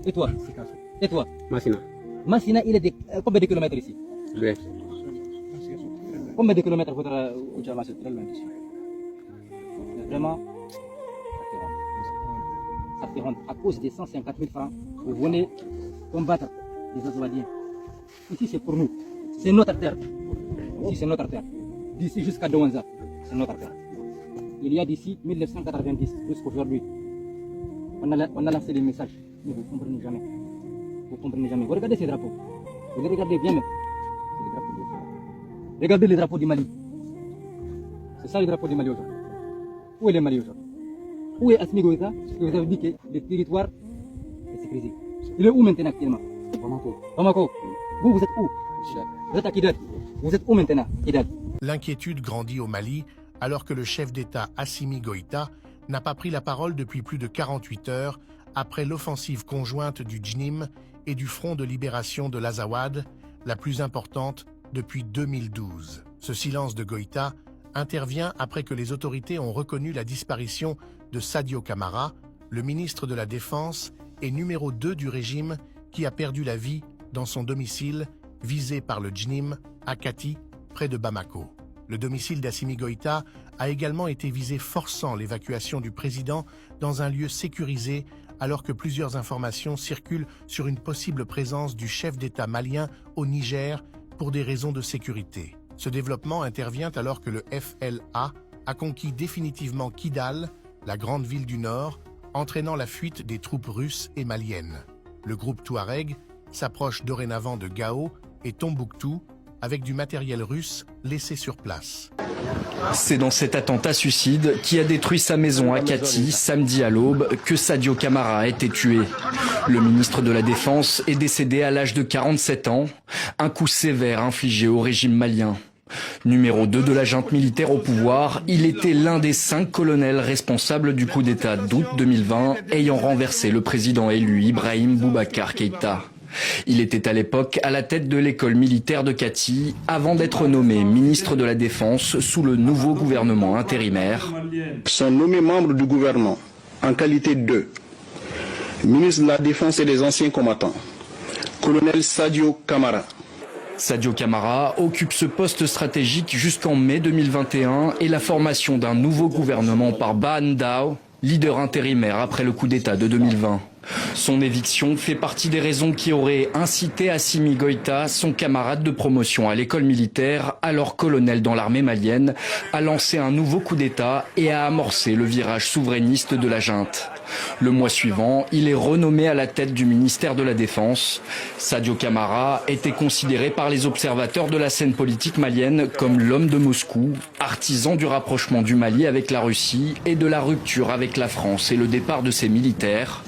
Et toi? Et toi? Massina. Massina, il est de combien de kilomètres ici? Oui. Combien de kilomètres faudra Ujamaa, c'est très loin d'ici. Vraiment, ça fait honte. À cause des 150 000 francs, vous venez combattre les Azawadiens. Ici, c'est pour nous. C'est notre terre. Ici, c'est notre terre. D'ici jusqu'à Douanza, c'est notre terre. Il y a d'ici 1990 jusqu'aujourd'hui, on a lancé des messages, mais vous ne comprenez jamais. Vous ne comprenez jamais. Vous regardez ces drapeaux. Vous les regardez bien même. C'est les drapeaux de... Regardez les drapeaux du Mali. C'est ça le drapeau du Mali aujourd'hui. Où est le Mali aujourd'hui? Où est Assimi Goïta? Vous avez dit que le territoire est sécurisé. Il est où maintenant actuellement? Bamako. Bamako. Vous êtes où? Vous êtes à Kidal. Vous êtes où maintenant, Kidal? L'inquiétude grandit au Mali alors que le chef d'État Assimi Goïta n'a pas pris la parole depuis plus de 48 heures après l'offensive conjointe du JNIM et du Front de libération de l'Azawad, la plus importante depuis 2012. Ce silence de Goïta intervient après que les autorités ont reconnu la disparition de Sadio Camara, le ministre de la Défense et numéro 2 du régime qui a perdu la vie dans son domicile visé par le JNIM à Kati, près de Bamako. Le domicile d'Assimi Goïta a également été visé, forçant l'évacuation du président dans un lieu sécurisé alors que plusieurs informations circulent sur une possible présence du chef d'État malien au Niger pour des raisons de sécurité. Ce développement intervient alors que le FLA a conquis définitivement Kidal, la grande ville du Nord, entraînant la fuite des troupes russes et maliennes. Le groupe Touareg s'approche dorénavant de Gao et Tombouctou avec du matériel russe laissé sur place. C'est dans cet attentat suicide qui a détruit sa maison à Kati samedi à l'aube que Sadio Camara a été tué. Le ministre de la Défense est décédé à l'âge de 47 ans, un coup sévère infligé au régime malien. Numéro 2 de la junte militaire au pouvoir, il était l'un des 5 colonels responsables du coup d'État d'août 2020 ayant renversé le président élu Ibrahim Boubacar Keïta. Il était à l'époque à la tête de l'école militaire de Kati avant d'être nommé ministre de la Défense sous le nouveau gouvernement intérimaire. Sont nommés membres du gouvernement en qualité de ministre de la Défense et des anciens combattants, colonel Sadio Camara. Sadio Camara occupe ce poste stratégique jusqu'en mai 2021 et la formation d'un nouveau gouvernement par Bah Ndao, leader intérimaire après le coup d'État de 2020. Son éviction fait partie des raisons qui auraient incité Assimi Goïta, son camarade de promotion à l'école militaire, alors colonel dans l'armée malienne, à lancer un nouveau coup d'État et à amorcer le virage souverainiste de la junte. Le mois suivant, il est renommé à la tête du ministère de la Défense. Sadio Camara était considéré par les observateurs de la scène politique malienne comme l'homme de Moscou, artisan du rapprochement du Mali avec la Russie et de la rupture avec la France et le départ de ses militaires.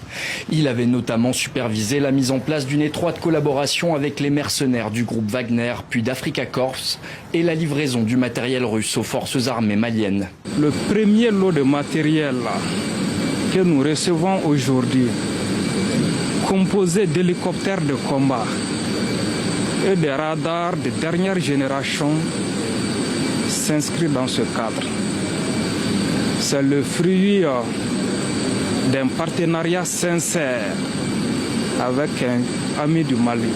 Il avait notamment supervisé la mise en place d'une étroite collaboration avec les mercenaires du groupe Wagner puis d'Africa Corps et la livraison du matériel russe aux forces armées maliennes. Le premier lot de matériel que nous recevons aujourd'hui, composé d'hélicoptères de combat et de radars de dernière génération, s'inscrit dans ce cadre. C'est le fruit d'un partenariat sincère avec un ami du Mali,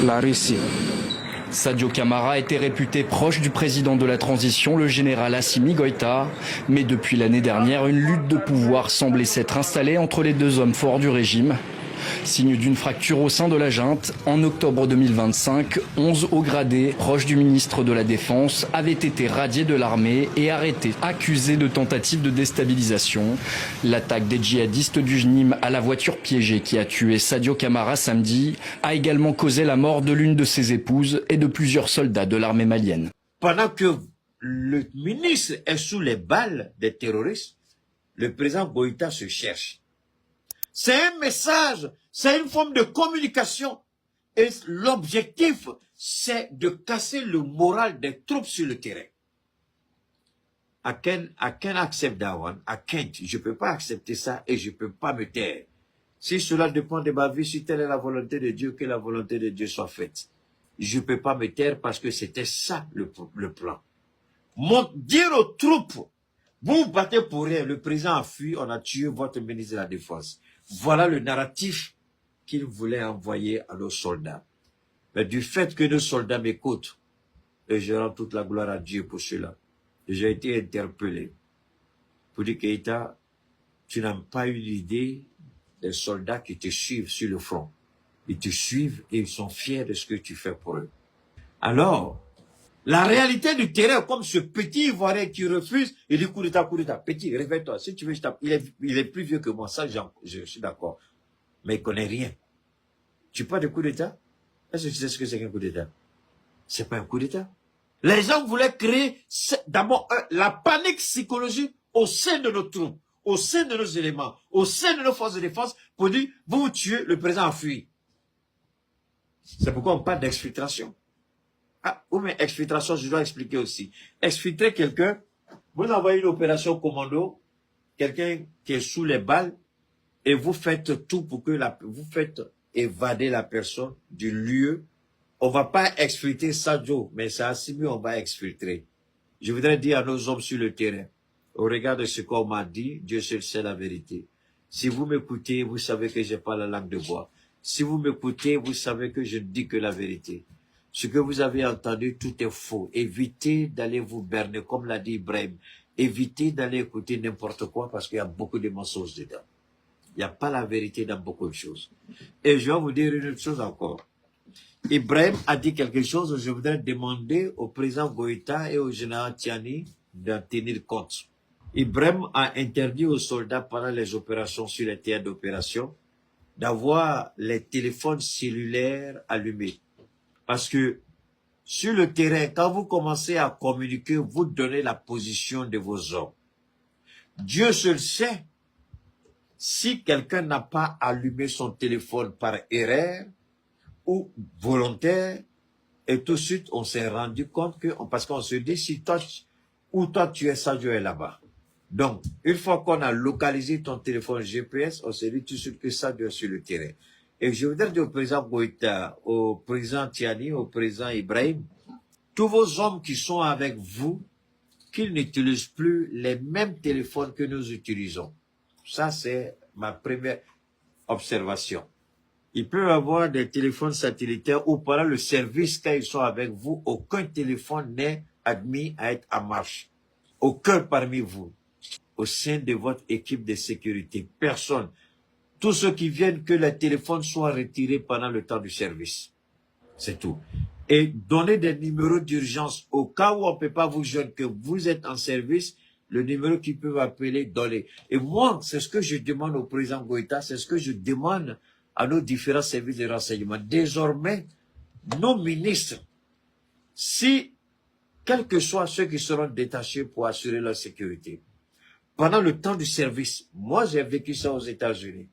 la Russie. Sadio Camara était réputé proche du président de la transition, le général Assimi Goïta. Mais depuis l'année dernière, une lutte de pouvoir semblait s'être installée entre les deux hommes forts du régime. Signe d'une fracture au sein de la junte, en octobre 2025, 11 hauts gradés proches du ministre de la Défense avaient été radiés de l'armée et arrêtés, accusés de tentative de déstabilisation. L'attaque des djihadistes du JNIM à la voiture piégée qui a tué Sadio Camara samedi a également causé la mort de l'une de ses épouses et de plusieurs soldats de l'armée malienne. Pendant que le ministre est sous les balles des terroristes, le président Goïta se cherche. C'est un message, c'est une forme de communication. Et l'objectif, c'est de casser le moral des troupes sur le terrain. I can accept that one. I can't. Je ne peux pas accepter ça et je ne peux pas me taire. Si cela dépend de ma vie, si telle est la volonté de Dieu, que la volonté de Dieu soit faite. Je ne peux pas me taire parce que c'était ça le plan. Dire aux troupes, vous vous battez pour rien. Le président a fui, on a tué votre ministre de la Défense. Voilà le narratif qu'il voulait envoyer à nos soldats. Mais du fait que nos soldats m'écoutent, et je rends toute la gloire à Dieu pour cela, j'ai été interpellé pour dire Keïta, tu n'as pas eu l'idée des soldats qui te suivent sur le front. Ils te suivent et ils sont fiers de ce que tu fais pour eux. Alors, la réalité du terrain, comme ce petit Ivoirien qui refuse, il dit coup d'état, petit, réveille-toi, si tu veux, je tape. Il est plus vieux que moi, ça je suis d'accord. Mais il connaît rien. Tu parles de coup d'état? Est-ce que tu sais ce que c'est qu'un coup d'état? C'est pas un coup d'état. Les gens voulaient créer d'abord la panique psychologique au sein de nos troupes, au sein de nos éléments, au sein de nos forces de défense pour dire, vous tuez, le président a fui. C'est pourquoi on parle d'exfiltration. Ah, oui, mais exfiltration, je dois expliquer aussi. Exfiltrer quelqu'un, vous envoyez une opération commando, quelqu'un qui est sous les balles, et vous faites tout pour que vous faites évader la personne du lieu. On va pas exfiltrer Sadio, mais c'est Assimi, on va exfiltrer. Je voudrais dire à nos hommes sur le terrain, au regard de ce qu'on m'a dit, Dieu seul sait la vérité. Si vous m'écoutez, vous savez que j'ai pas la langue de bois. Si vous m'écoutez, vous savez que je ne dis que la vérité. Ce que vous avez entendu, tout est faux. Évitez d'aller vous berner, comme l'a dit Ibrahim. Évitez d'aller écouter n'importe quoi parce qu'il y a beaucoup de mensonges dedans. Il n'y a pas la vérité dans beaucoup de choses. Et je vais vous dire une autre chose encore. Ibrahim a dit quelque chose, je voudrais demander au président Goïta et au général Tiani d'en tenir compte. Ibrahim a interdit aux soldats pendant les opérations sur les théâtres d'opération d'avoir les téléphones cellulaires allumés. Parce que sur le terrain, quand vous commencez à communiquer, vous donnez la position de vos hommes. Dieu seul sait si quelqu'un n'a pas allumé son téléphone par erreur ou volontaire, et tout de suite, on s'est rendu compte que, parce qu'on se dit, si toi, où toi tu es, Sadio est là-bas. Donc, une fois qu'on a localisé ton téléphone GPS, on s'est dit tout de suite que Sadio est sur le terrain. Et je voudrais dire au président Goïta, au président Tiani, au président Ibrahim, tous vos hommes qui sont avec vous, qu'ils n'utilisent plus les mêmes téléphones que nous utilisons. Ça, c'est ma première observation. Ils peuvent avoir des téléphones satellitaires ou pendant le service, quand ils sont avec vous, aucun téléphone n'est admis à être en marche. Aucun parmi vous, au sein de votre équipe de sécurité. Personne. Tous ceux qui viennent, que les téléphones soient retirés pendant le temps du service. C'est tout. Et donner des numéros d'urgence au cas où on ne peut pas vous joindre, que vous êtes en service, le numéro qu'ils peuvent appeler, donner. Et moi, c'est ce que je demande au président Goïta, c'est ce que je demande à nos différents services de renseignement. Désormais, nos ministres, si, quels que soient ceux qui seront détachés pour assurer leur sécurité, pendant le temps du service, moi j'ai vécu ça aux États-Unis.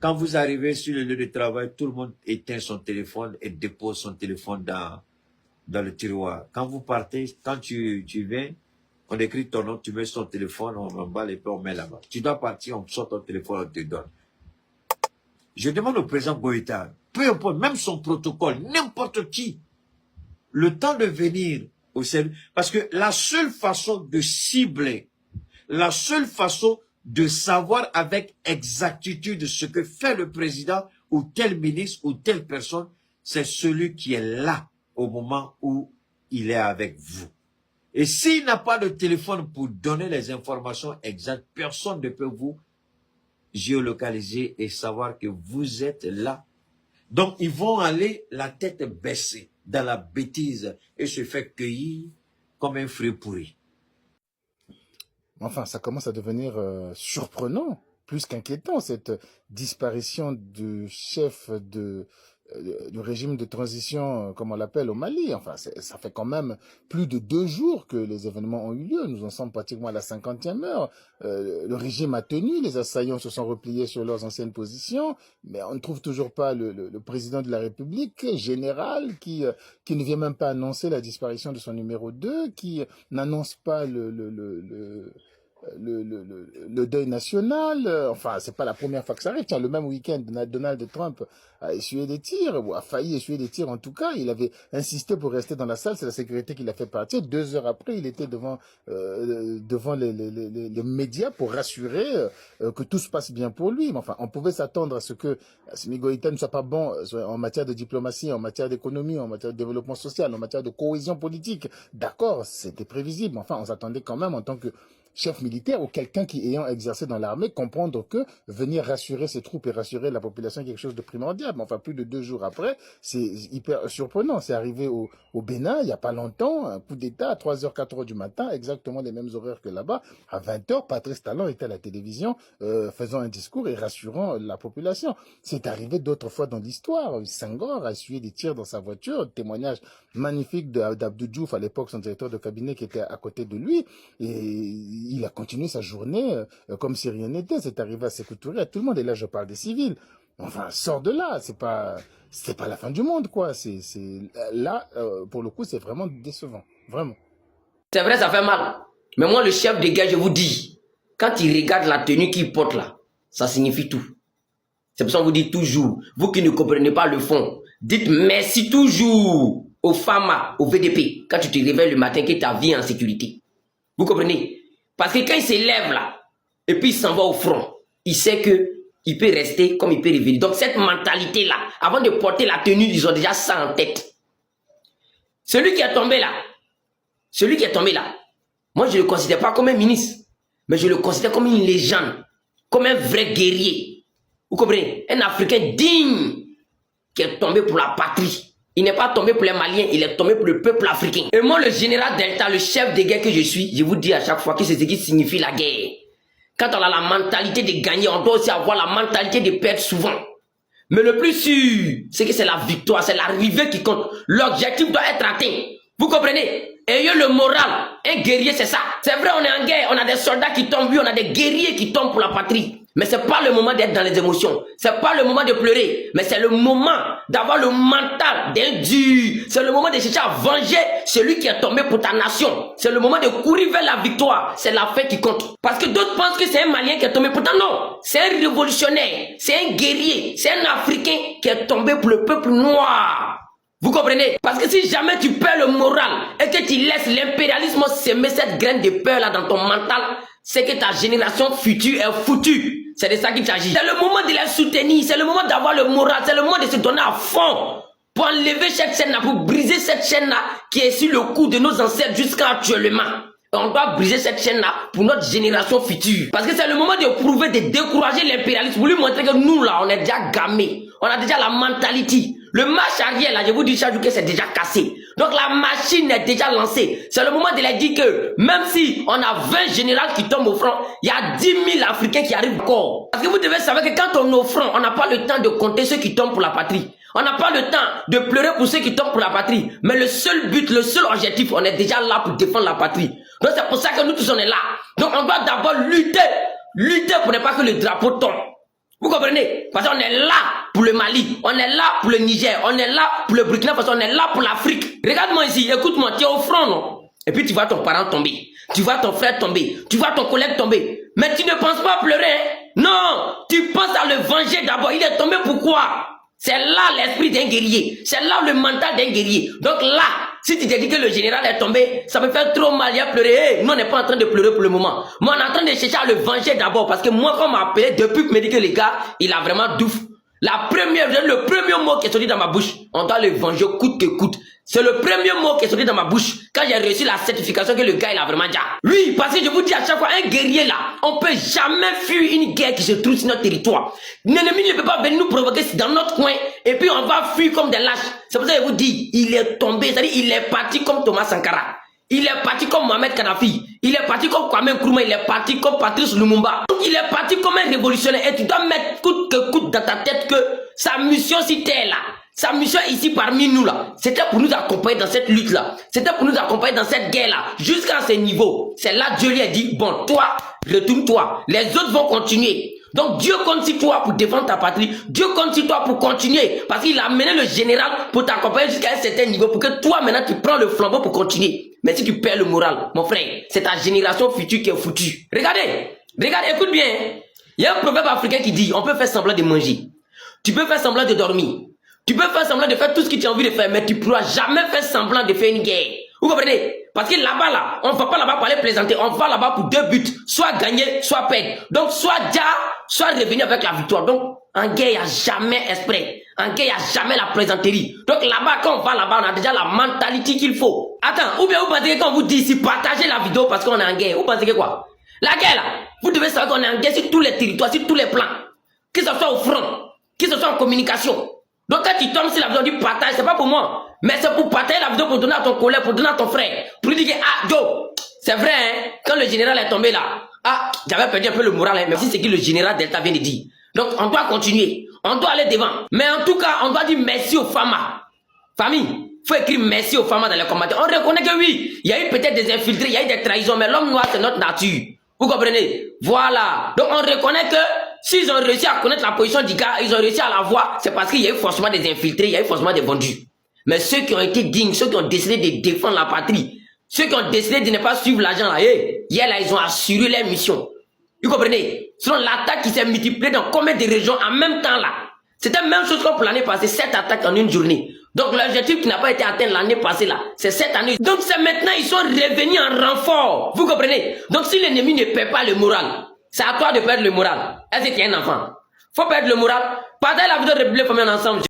Quand vous arrivez sur le lieu de travail, tout le monde éteint son téléphone et dépose son téléphone dans le tiroir. Quand vous partez, quand tu viens, on écrit ton nom, tu mets son téléphone, on emballe et puis on met là-bas. Tu dois partir, on sort ton téléphone, on te donne. Je demande au président Goïta, peu importe, même son protocole, n'importe qui, le temps de venir au service, parce que la seule façon de cibler, la seule façon de savoir avec exactitude ce que fait le président ou tel ministre ou telle personne, c'est celui qui est là au moment où il est avec vous. Et s'il n'a pas de téléphone pour donner les informations exactes, personne ne peut vous géolocaliser et savoir que vous êtes là. Donc, ils vont aller la tête baissée dans la bêtise et se faire cueillir comme un fruit pourri. Enfin, ça commence à devenir surprenant, plus qu'inquiétant, cette disparition du chef du régime de transition, comme on l'appelle, au Mali. Enfin, ça fait quand même plus de 2 jours que les événements ont eu lieu. Nous en sommes pratiquement à la 50e heure. Le régime a tenu, les assaillants se sont repliés sur leurs anciennes positions, mais on ne trouve toujours pas le président de la République, général, qui ne vient même pas annoncer la disparition de son numéro 2, qui n'annonce pas le deuil national. Enfin, c'est pas la première fois que ça arrive. Tiens, le même week-end, Donald Trump a essuyé des tirs, ou a failli essuyer des tirs en tout cas. Il avait insisté pour rester dans la salle. C'est la sécurité qui l'a fait partir. 2 heures après, il était devant les médias pour rassurer que tout se passe bien pour lui. Mais enfin, on pouvait s'attendre à ce que Assimi Goïta ne soit pas bon en matière de diplomatie, en matière d'économie, en matière de développement social, en matière de cohésion politique. D'accord, c'était prévisible. Enfin, on s'attendait quand même en tant que chef militaire ou quelqu'un qui, ayant exercé dans l'armée, comprendre que venir rassurer ses troupes et rassurer la population est quelque chose de primordial. Mais enfin, plus de 2 jours après, c'est hyper surprenant. C'est arrivé au Bénin, il n'y a pas longtemps, un coup d'État à 3h, 4h du matin, exactement les mêmes horaires que là-bas. À 20h, Patrice Talon était à la télévision faisant un discours et rassurant la population. C'est arrivé d'autres fois dans l'histoire. Senghor a essuyé des tirs dans sa voiture, témoignage magnifique d'Abdou Diouf, à l'époque son directeur de cabinet qui était à côté de lui, et il a continué sa journée comme si rien n'était. C'est arrivé à Sékou Touré, à tout le monde. Et là, je parle des civils. Enfin, sors de là. C'est pas la fin du monde, quoi. Là, pour le coup, c'est vraiment décevant. Vraiment. C'est vrai, ça fait mal. Mais moi, le chef de guerre, je vous dis, quand il regarde la tenue qu'il porte là, ça signifie tout. C'est pour ça qu'on vous dit toujours, vous qui ne comprenez pas le fond, dites merci toujours aux FAMA, au VDP, quand tu te réveilles le matin que ta vie est en sécurité. Vous comprenez? Parce que quand il s'élève là, et puis il s'en va au front, il sait que il peut rester comme il peut revenir. Donc cette mentalité-là, avant de porter la tenue, ils ont déjà ça en tête. Celui qui est tombé là, moi je ne le considère pas comme un ministre, mais je le considère comme une légende, comme un vrai guerrier. Vous comprenez? Un Africain digne qui est tombé pour la patrie. Il n'est pas tombé pour les Maliens, il est tombé pour le peuple africain. Et moi, le général Delta, le chef de guerre que je suis, je vous dis à chaque fois que c'est ce qui signifie la guerre. Quand on a la mentalité de gagner, on doit aussi avoir la mentalité de perdre souvent. Mais le plus sûr, c'est que c'est la victoire, c'est l'arrivée qui compte. L'objectif doit être atteint. Vous comprenez? Ayez le moral. Un guerrier, c'est ça. C'est vrai, on est en guerre, on a des soldats qui tombent, oui, on a des guerriers qui tombent pour la patrie. Mais c'est pas le moment d'être dans les émotions. C'est pas le moment de pleurer. Mais c'est le moment d'avoir le mental d'un dur. C'est le moment de chercher à venger celui qui est tombé pour ta nation. C'est le moment de courir vers la victoire. C'est la fin qui compte. Parce que d'autres pensent que c'est un Malien qui est tombé. Pourtant non. C'est un révolutionnaire. C'est un guerrier. C'est un Africain qui est tombé pour le peuple noir. Vous comprenez? Parce que si jamais tu perds le moral et que tu laisses l'impérialisme semer cette graine de peur là dans ton mental, c'est que ta génération future est foutue. C'est de ça qu'il s'agit. C'est le moment de les soutenir, c'est le moment d'avoir le moral, c'est le moment de se donner à fond pour enlever cette chaîne-là, pour briser cette chaîne-là qui est sur le cou de nos ancêtres jusqu'à actuellement. Et on doit briser cette chaîne-là pour notre génération future. Parce que c'est le moment de prouver, de décourager l'impérialisme, pour lui montrer que nous là, on est déjà gamés. On a déjà la mentalité. Le marche arrière là, je vous dis chaque jour que c'est déjà cassé. Donc la machine est déjà lancée. C'est le moment de leur dire que même si on a 20 généraux qui tombent au front, il y a 10 000 Africains qui arrivent encore. Parce que vous devez savoir que quand on est au front, on n'a pas le temps de compter ceux qui tombent pour la patrie. On n'a pas le temps de pleurer pour ceux qui tombent pour la patrie. Mais le seul but, le seul objectif, on est déjà là pour défendre la patrie. Donc c'est pour ça que nous tous on est là. Donc on doit d'abord lutter pour ne pas que le drapeau tombe. Vous comprenez? Parce qu'on est là pour le Mali, on est là pour le Niger, on est là pour le Burkina Faso, on est là pour l'Afrique. Regarde-moi ici, écoute-moi, tu es au front, non? Et puis tu vois ton parent tomber, tu vois ton frère tomber, tu vois ton collègue tomber. Mais tu ne penses pas pleurer, hein? Non, tu penses à le venger d'abord. Il est tombé pourquoi? C'est là l'esprit d'un guerrier, c'est là le mental d'un guerrier. Donc là, si tu te dis que le général est tombé, ça me fait trop mal, il a pleuré. Hey, nous on n'est pas en train de pleurer pour le moment. Moi on est en train de chercher à le venger d'abord. Parce que moi quand on m'a appelé, depuis que me dit que les gars, il a vraiment douf. Le premier mot qui est sorti dans ma bouche, on doit le venger coûte que coûte. C'est le premier mot qui est sorti dans ma bouche quand j'ai reçu la certification que le gars il a vraiment déjà. Oui, parce que je vous dis à chaque fois, un guerrier là, on peut jamais fuir une guerre qui se trouve sur notre territoire. L'ennemi ne peut pas venir nous provoquer dans notre coin et puis on va fuir comme des lâches. C'est pour ça que je vous dis, il est tombé, c'est-à-dire il est parti comme Thomas Sankara. Il est parti comme Mohamed Kadhafi. Il est parti comme Kwame Nkrumah. Il est parti comme Patrice Lumumba. Donc il est parti comme un révolutionnaire. Et tu dois mettre coûte que coûte dans ta tête que sa mission si t'es là, sa mission ici parmi nous là, c'était pour nous accompagner dans cette lutte là. C'était pour nous accompagner dans cette guerre là. Jusqu'à ce niveau. C'est là que Dieu lui a dit, bon toi, retourne-toi. Les autres vont continuer. Donc Dieu compte sur toi pour défendre ta patrie. Dieu compte sur toi pour continuer. Parce qu'il a amené le général pour t'accompagner jusqu'à un certain niveau. Pour que toi maintenant tu prends le flambeau pour continuer. Mais si tu perds le moral, mon frère, c'est ta génération future qui est foutue. Regardez, écoute bien. Il y a un proverbe africain qui dit, on peut faire semblant de manger. Tu peux faire semblant de dormir. Tu peux faire semblant de faire tout ce que tu as envie de faire, mais tu ne pourras jamais faire semblant de faire une guerre. Vous comprenez? Parce que là-bas, là, on ne va pas là-bas pour aller plaisanter. On va là-bas pour 2 buts. Soit gagner, soit perdre. Donc, soit déjà, soit revenir avec la victoire. Donc, en guerre, il n'y a jamais esprit. En guerre, il n'y a jamais la plaisanterie. Donc, là-bas, quand on va là-bas, on a déjà la mentalité qu'il faut. Attends, ou bien vous pensez que quand on vous dit ici, partagez la vidéo parce qu'on est en guerre. Vous pensez que quoi? La guerre, là, vous devez savoir qu'on est en guerre sur tous les territoires, sur tous les plans. Que ce soit au front, que ce soit en communication. Donc, quand tu tombes sur la vidéo du partage, c'est pas pour moi. Mais c'est pour partager la vidéo pour donner à ton collègue, pour donner à ton frère. Pour lui dire que, ah, Joe, c'est vrai, hein, quand le général est tombé là, ah, j'avais perdu un peu le moral, hein, mais c'est ce que le général Delta vient de dire. Donc, on doit continuer. On doit aller devant. Mais en tout cas, on doit dire merci aux femmes. Famille, faut écrire merci aux femmes dans les commentaires. On reconnaît que oui, il y a eu peut-être des infiltrés, il y a eu des trahisons, mais l'homme noir, c'est notre nature. Vous comprenez? Voilà. Donc, on reconnaît que s'ils ont réussi à connaître la position du gars, ils ont réussi à la voir, c'est parce qu'il y a eu forcément des infiltrés, il y a eu forcément des vendus. Mais ceux qui ont été dignes, ceux qui ont décidé de défendre la patrie, ceux qui ont décidé de ne pas suivre l'argent là, hier là, ils ont assuré leur mission. Vous comprenez? Selon l'attaque qui s'est multipliée dans combien de régions en même temps là. C'était la même chose qu'on pour l'année passée, 7 attaques en une journée. Donc l'objectif qui n'a pas été atteint l'année passée là, c'est cette année. Donc c'est maintenant, ils sont revenus en renfort. Vous comprenez? Donc si l'ennemi ne perd pas le moral, c'est à toi de perdre le moral. Est-ce que tu es un enfant? Faut perdre le moral. Partagez la vidéo de République Famille ensemble.